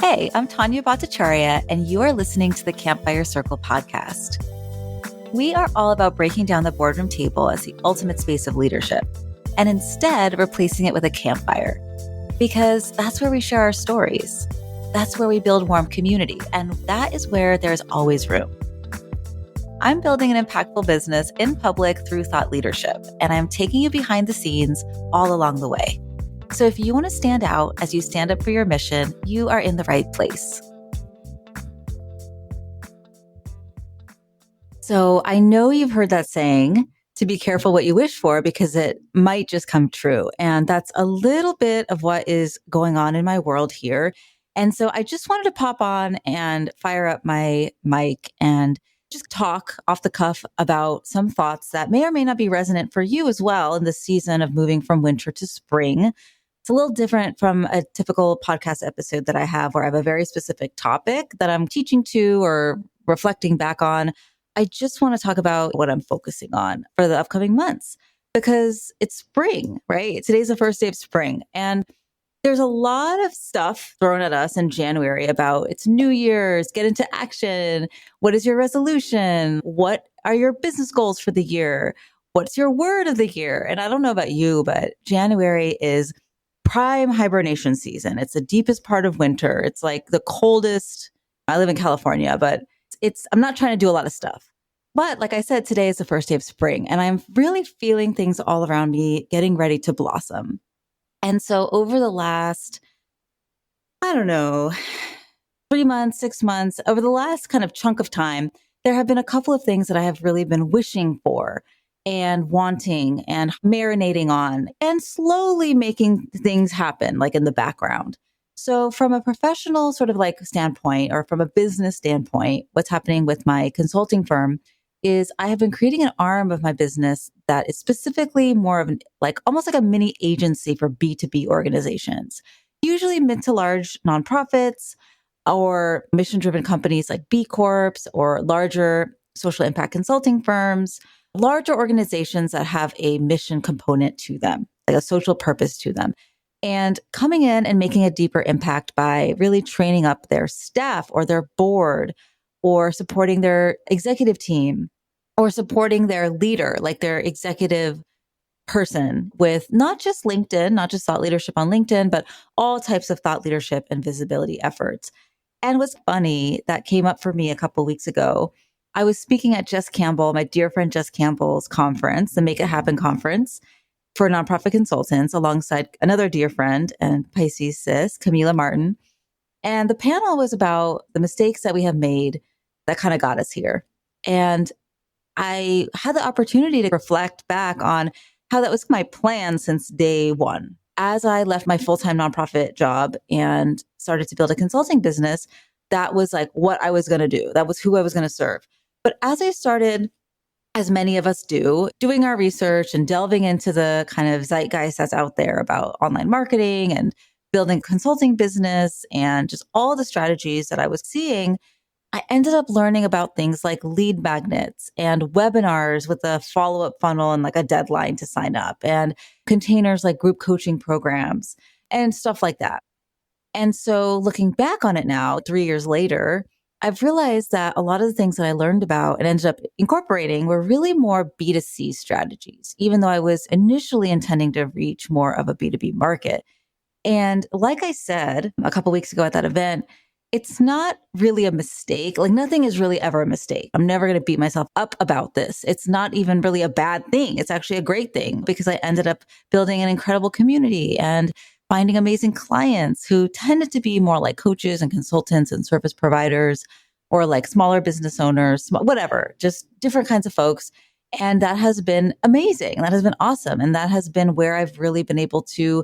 Hey, I'm Tania Bhattacharyya, and you are listening to the Campfire Circle podcast. We are all about breaking down the boardroom table as the ultimate space of leadership, and instead replacing it with a campfire. Because that's where we share our stories. That's where we build warm community, and that is where there's always room. I'm building an impactful business in public through thought leadership, and I'm taking you behind the scenes all along the way. So if you want to stand out as you stand up for your mission, you are in the right place. So I know you've heard that saying, to be careful what you wish for, because it might just come true. And that's a little bit of what is going on in my world here. And so I just wanted to pop on and fire up my mic and just talk off the cuff about some thoughts that may or may not be resonant for you as well in the season of moving from winter to spring. It's a little different from a typical podcast episode that I have where I have a very specific topic that I'm teaching to or reflecting back on. I just want to talk about what I'm focusing on for the upcoming months because it's spring, right? Today's the first day of spring. And there's a lot of stuff thrown at us in January about it's New Year's, get into action. What is your resolution? What are your business goals for the year? What's your word of the year? And I don't know about you, but January is prime hibernation season. It's the deepest part of winter. It's like the coldest. I live in California, but I'm not trying to do a lot of stuff. But like I said, today is the first day of spring and I'm really feeling things all around me getting ready to blossom. And so over the last, 3 months, 6 months, over the last kind of chunk of time, there have been a couple of things that I have really been wishing for and wanting and marinating on and slowly making things happen like in the background. So from a professional sort of like standpoint or from a business standpoint, what's happening with my consulting firm is I have been creating an arm of my business that is specifically more of almost like a mini agency for B2B organizations, usually mid to large nonprofits or mission-driven companies like B Corps or larger social impact consulting firms, larger organizations that have a mission component to them, like a social purpose to them. And coming in and making a deeper impact by really training up their staff or their board or supporting their executive team or supporting their leader, like their executive person with not just LinkedIn, not just thought leadership on LinkedIn, but all types of thought leadership and visibility efforts. And what's funny that came up for me a couple of weeks ago, I was speaking at Jess Campbell, my dear friend Jess Campbell's conference, the Make It Happen conference for nonprofit consultants alongside another dear friend and Pisces sis, Camila Martin. And the panel was about the mistakes that we have made that kind of got us here. And I had the opportunity to reflect back on how that was my plan since day one. As I left my full-time nonprofit job and started to build a consulting business, that was like what I was going to do. That was who I was going to serve. But as I started, as many of us do, doing our research and delving into the kind of zeitgeist that's out there about online marketing and building a consulting business and just all the strategies that I was seeing, I ended up learning about things like lead magnets and webinars with a follow-up funnel and like a deadline to sign up and containers like group coaching programs and stuff like that. And so looking back on it now, 3 years later, I've realized that a lot of the things that I learned about and ended up incorporating were really more B2C strategies, even though I was initially intending to reach more of a B2B market. And like I said a couple of weeks ago at that event, it's not really a mistake. Like nothing is really ever a mistake. I'm never going to beat myself up about this. It's not even really a bad thing. It's actually a great thing because I ended up building an incredible community and finding amazing clients who tended to be more like coaches and consultants and service providers or like smaller business owners, whatever, just different kinds of folks. And that has been amazing. That has been awesome. And that has been where I've really been able to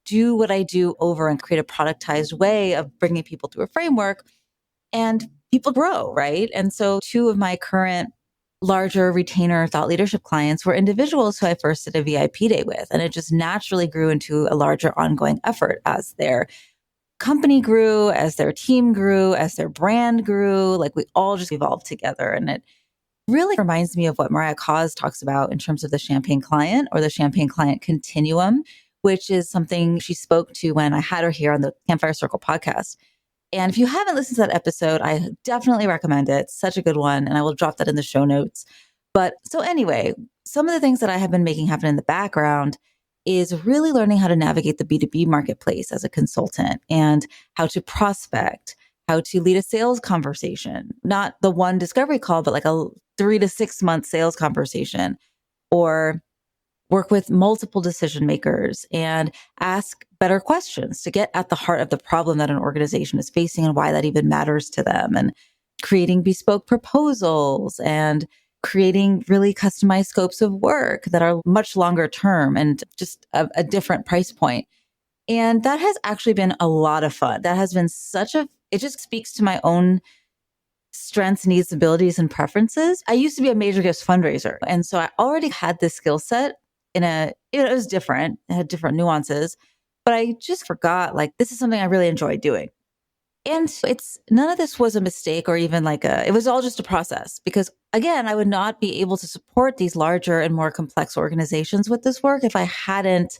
do what I do over and create a productized way of bringing people through a framework and people grow, right? And so 2 of my current larger retainer thought leadership clients were individuals who I first did a VIP day with. And it just naturally grew into a larger ongoing effort as their company grew, as their team grew, as their brand grew. Like we all just evolved together. And it really reminds me of what Mariah Cause talks about in terms of the champagne client or the champagne client continuum, which is something she spoke to when I had her here on the Campfire Circle podcast. And if you haven't listened to that episode, I definitely recommend it. It's such a good one. And I will drop that in the show notes. But so anyway, some of the things that I have been making happen in the background is really learning how to navigate the B2B marketplace as a consultant and how to prospect, how to lead a sales conversation, not the one discovery call, but like a 3 to 6 month sales conversation, or work with multiple decision makers and ask better questions to get at the heart of the problem that an organization is facing and why that even matters to them, and creating bespoke proposals and creating really customized scopes of work that are much longer term and just a different price point. And that has actually been a lot of fun. That has been it just speaks to my own strengths, needs, abilities, and preferences. I used to be a major gifts fundraiser. And so I already had this skill set it was different. It had different nuances, but I just forgot, like, this is something I really enjoy doing. And none of this was a mistake or even it was all just a process, because again, I would not be able to support these larger and more complex organizations with this work if I hadn't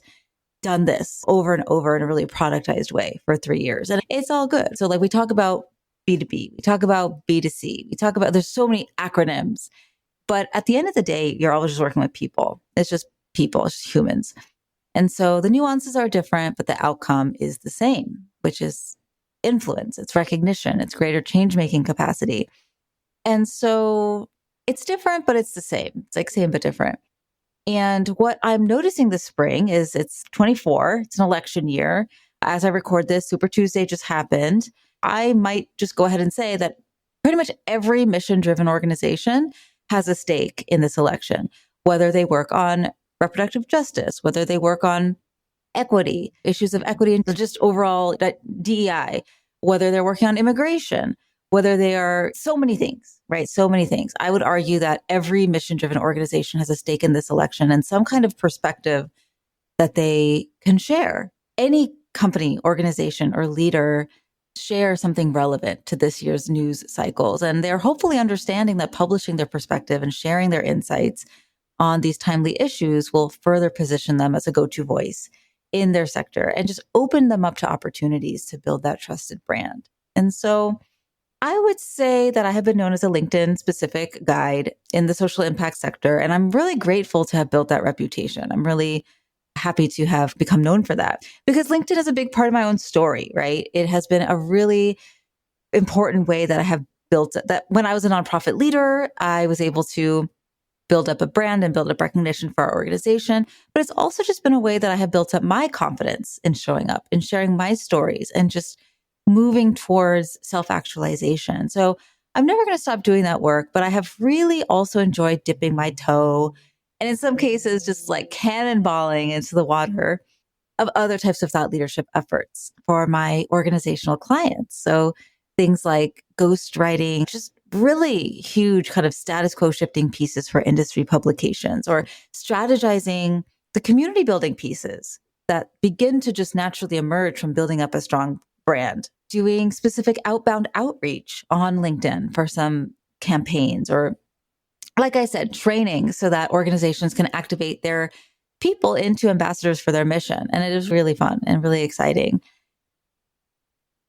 done this over and over in a really productized way for 3 years. And it's all good. So like we talk about B2B, we talk about B2C, there's so many acronyms, but at the end of the day, you're always just working with people. It's just people, it's just humans. And so the nuances are different, but the outcome is the same, which is influence, it's recognition, it's greater change-making capacity. And so it's different, but it's the same. It's like same, but different. And what I'm noticing this spring is it's 24, it's an election year. As I record this, Super Tuesday just happened. I might just go ahead and say that pretty much every mission-driven organization has a stake in this election, whether they work on reproductive justice, whether they work on equity, issues of equity and just overall DEI, whether they're working on immigration, whether they are so many things, right? So many things. I would argue that every mission-driven organization has a stake in this election and some kind of perspective that they can share. Any company, organization, or leader share something relevant to this year's news cycles. And they're hopefully understanding that publishing their perspective and sharing their insights on these timely issues will further position them as a go-to voice in their sector and just open them up to opportunities to build that trusted brand. And so I would say that I have been known as a LinkedIn specific guide in the social impact sector. And I'm really grateful to have built that reputation. I'm really happy to have become known for that, because LinkedIn is a big part of my own story, right? It has been a really important way that I have built that. When I was a nonprofit leader, I was able to build up a brand and build up recognition for our organization. But it's also just been a way that I have built up my confidence in showing up and sharing my stories and just moving towards self-actualization. So I'm never going to stop doing that work, but I have really also enjoyed dipping my toe and in some cases just like cannonballing into the water of other types of thought leadership efforts for my organizational clients. So things like ghostwriting, just really huge kind of status quo shifting pieces for industry publications, or strategizing the community building pieces that begin to just naturally emerge from building up a strong brand, doing specific outbound outreach on LinkedIn for some campaigns, or like I said, training so that organizations can activate their people into ambassadors for their mission. And it is really fun and really exciting.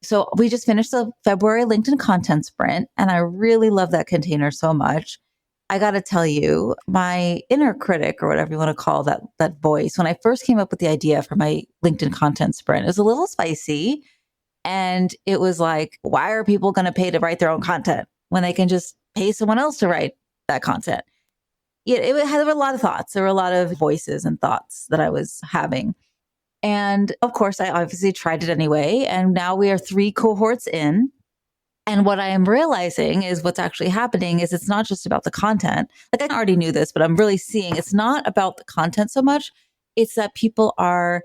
So we just finished the February LinkedIn content sprint, and I really love that container so much. I got to tell you, my inner critic, or whatever you want to call that voice, when I first came up with the idea for my LinkedIn content sprint, it was a little spicy. And it was like, why are people going to pay to write their own content when they can just pay someone else to write that content? There were a lot of thoughts. There were a lot of voices and thoughts that I was having. And of course, I obviously tried it anyway. And now we are 3 cohorts in. And what I am realizing is what's actually happening is it's not just about the content. Like, I already knew this, but I'm really seeing it's not about the content so much. It's that people are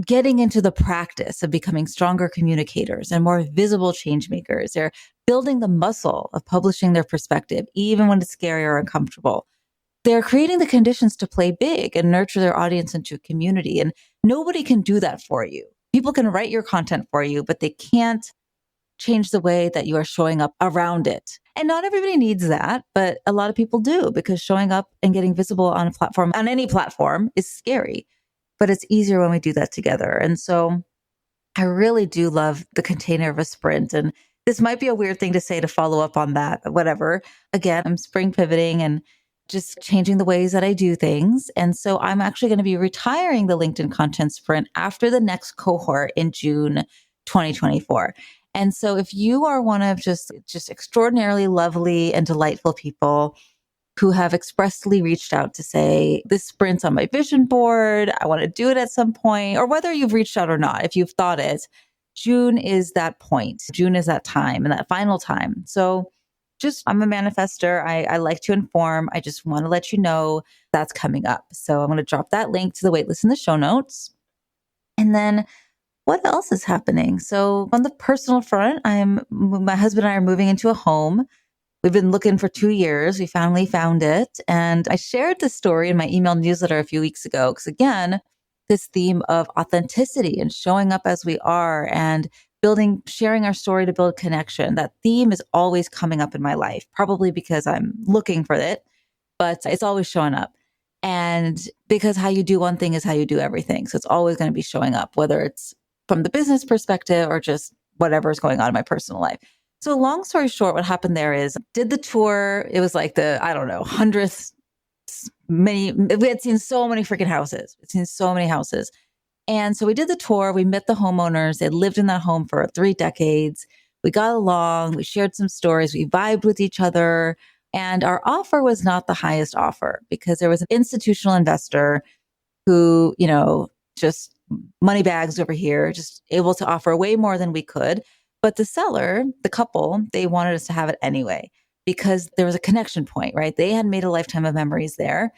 getting into the practice of becoming stronger communicators and more visible change makers. They're building the muscle of publishing their perspective, even when it's scary or uncomfortable. They're creating the conditions to play big and nurture their audience into a community. And nobody can do that for you. People can write your content for you, but they can't change the way that you are showing up around it. And not everybody needs that, but a lot of people do, because showing up and getting visible on a platform, on any platform, is scary. But it's easier when we do that together. And so I really do love the container of a sprint. And this might be a weird thing to say to follow up on that, but whatever. Again, I'm spring pivoting and just changing the ways that I do things. And so I'm actually going to be retiring the LinkedIn content sprint after the next cohort in June 2024. And so if you are one of just extraordinarily lovely and delightful people who have expressly reached out to say, this sprint's on my vision board, I want to do it at some point, or whether you've reached out or not, if you've thought it, June is that point. June is that time and that final time. So I'm a manifester. I like to inform. I just want to let you know that's coming up. So I'm going to drop that link to the waitlist in the show notes. And then what else is happening? So on the personal front, my husband and I are moving into a home. We've been looking for 2 years. We finally found it. And I shared this story in my email newsletter a few weeks ago. Because again, this theme of authenticity and showing up as we are and sharing our story to build connection. That theme is always coming up in my life, probably because I'm looking for it, but it's always showing up. And because how you do one thing is how you do everything. So it's always going to be showing up, whether it's from the business perspective or just whatever's going on in my personal life. So long story short, what happened there is did the tour. It was like the, I don't know, 100th, we had seen so many freaking houses. We'd seen so many houses. And so we did the tour. We met the homeowners. They lived in that home for 3 decades. We got along. We shared some stories. We vibed with each other. And our offer was not the highest offer because there was an institutional investor who, just money bags over here, just able to offer way more than we could. But the seller, the couple, they wanted us to have it anyway because there was a connection point, right? They had made a lifetime of memories there.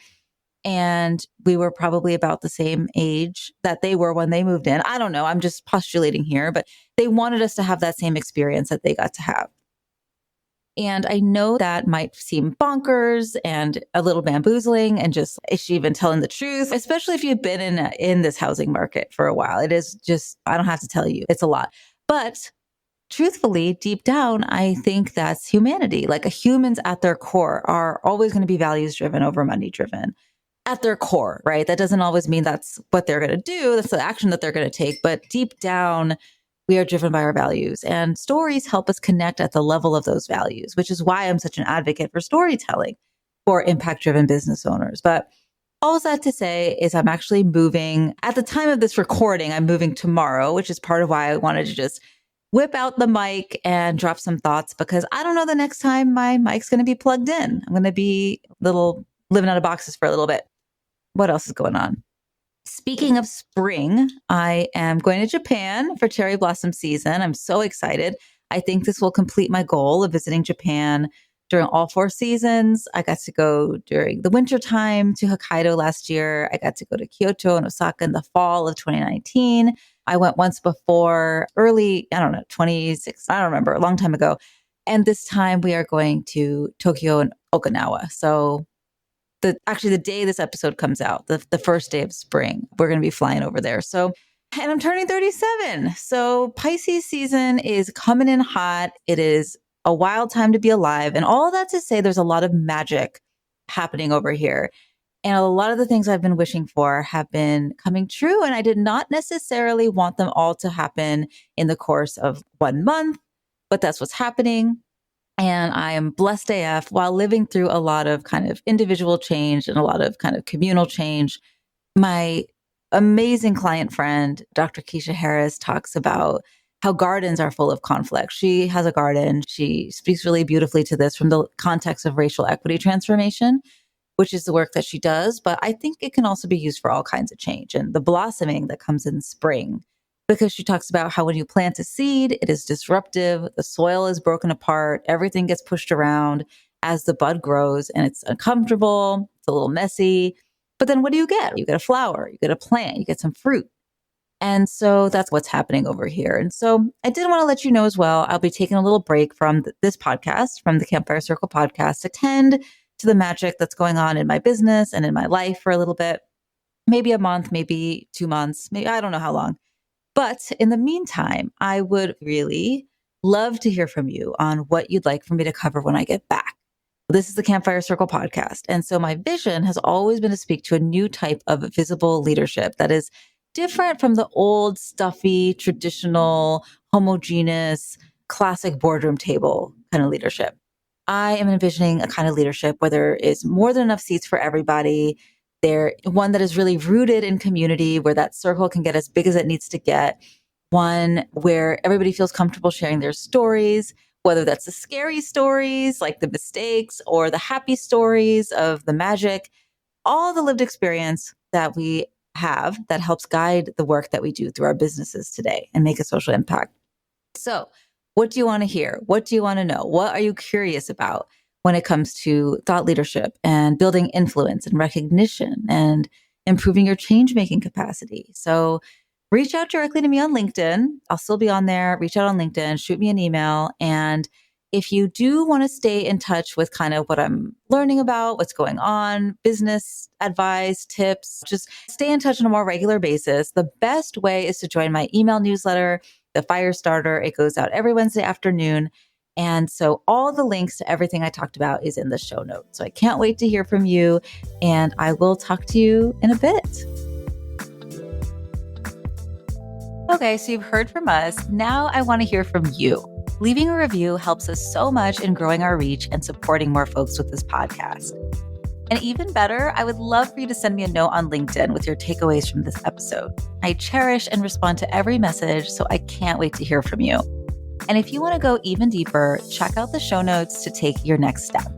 And we were probably about the same age that they were when they moved in. I don't know. I'm just postulating here, but they wanted us to have that same experience that they got to have. And I know that might seem bonkers and a little bamboozling and just, is she even telling the truth? Especially if you've been in this housing market for a while. It is just, I don't have to tell you, it's a lot. But truthfully, deep down, I think that's humanity. Like humans at their core are always going to be values driven over money driven. At their core, right? That doesn't always mean that's what they're going to do. That's the action that they're going to take. But deep down, we are driven by our values, and stories help us connect at the level of those values, which is why I'm such an advocate for storytelling for impact driven business owners. But all that to say is I'm actually moving at the time of this recording. I'm moving tomorrow, which is part of why I wanted to just whip out the mic and drop some thoughts because I don't know the next time my mic's going to be plugged in. I'm going to be living out of boxes for a little bit. What else is going on? Speaking of spring, I am going to Japan for cherry blossom season. I'm so excited. I think this will complete my goal of visiting Japan during all 4 seasons. I got to go during the winter time to Hokkaido last year. I got to go to Kyoto and Osaka in the fall of 2019. I went once before, early, 26, I don't remember, a long time ago. And this time we are going to Tokyo and Okinawa. So the day this episode comes out, the first day of spring, we're going to be flying over there. So, and I'm turning 37. So Pisces season is coming in hot. It is a wild time to be alive. And all that to say, there's a lot of magic happening over here. And a lot of the things I've been wishing for have been coming true. And I did not necessarily want them all to happen in the course of 1 month, but that's what's happening. And I am blessed AF while living through a lot of kind of individual change and a lot of kind of communal change. My amazing client friend, Dr. Keisha Harris, talks about how gardens are full of conflict. She has a garden. She speaks really beautifully to this from the context of racial equity transformation, which is the work that she does. But I think it can also be used for all kinds of change and the blossoming that comes in spring. Because she talks about how when you plant a seed, it is disruptive, the soil is broken apart, everything gets pushed around as the bud grows and it's uncomfortable, it's a little messy. But then what do you get? You get a flower, you get a plant, you get some fruit. And so that's what's happening over here. And so I did want to let you know as well, I'll be taking a little break from this podcast, from the Campfire Circle podcast, to tend to the magic that's going on in my business and in my life for a little bit, maybe a month, maybe 2 months, maybe I don't know how long. But in the meantime, I would really love to hear from you on what you'd like for me to cover when I get back. This is the Campfire Circle podcast. And so my vision has always been to speak to a new type of visible leadership that is different from the old, stuffy, traditional, homogeneous, classic boardroom table kind of leadership. I am envisioning a kind of leadership where there is more than enough seats for everybody. One that is really rooted in community, where that circle can get as big as it needs to get. One where everybody feels comfortable sharing their stories, whether that's the scary stories like the mistakes or the happy stories of the magic, all the lived experience that we have that helps guide the work that we do through our businesses today and make a social impact. So, what do you want to hear? What do you want to know? What are you curious about when it comes to thought leadership and building influence and recognition and improving your change making capacity? So, reach out directly to me on LinkedIn. I'll still be on there. Reach out on LinkedIn, shoot me an email. And if you do want to stay in touch with kind of what I'm learning about, what's going on, business advice, tips, just stay in touch on a more regular basis. The best way is to join my email newsletter, the Firestarter. It goes out every Wednesday afternoon. And so all the links to everything I talked about is in the show notes. So I can't wait to hear from you. And I will talk to you in a bit. Okay, so you've heard from us. Now I want to hear from you. Leaving a review helps us so much in growing our reach and supporting more folks with this podcast. And even better, I would love for you to send me a note on LinkedIn with your takeaways from this episode. I cherish and respond to every message, so I can't wait to hear from you. And if you want to go even deeper, check out the show notes to take your next step.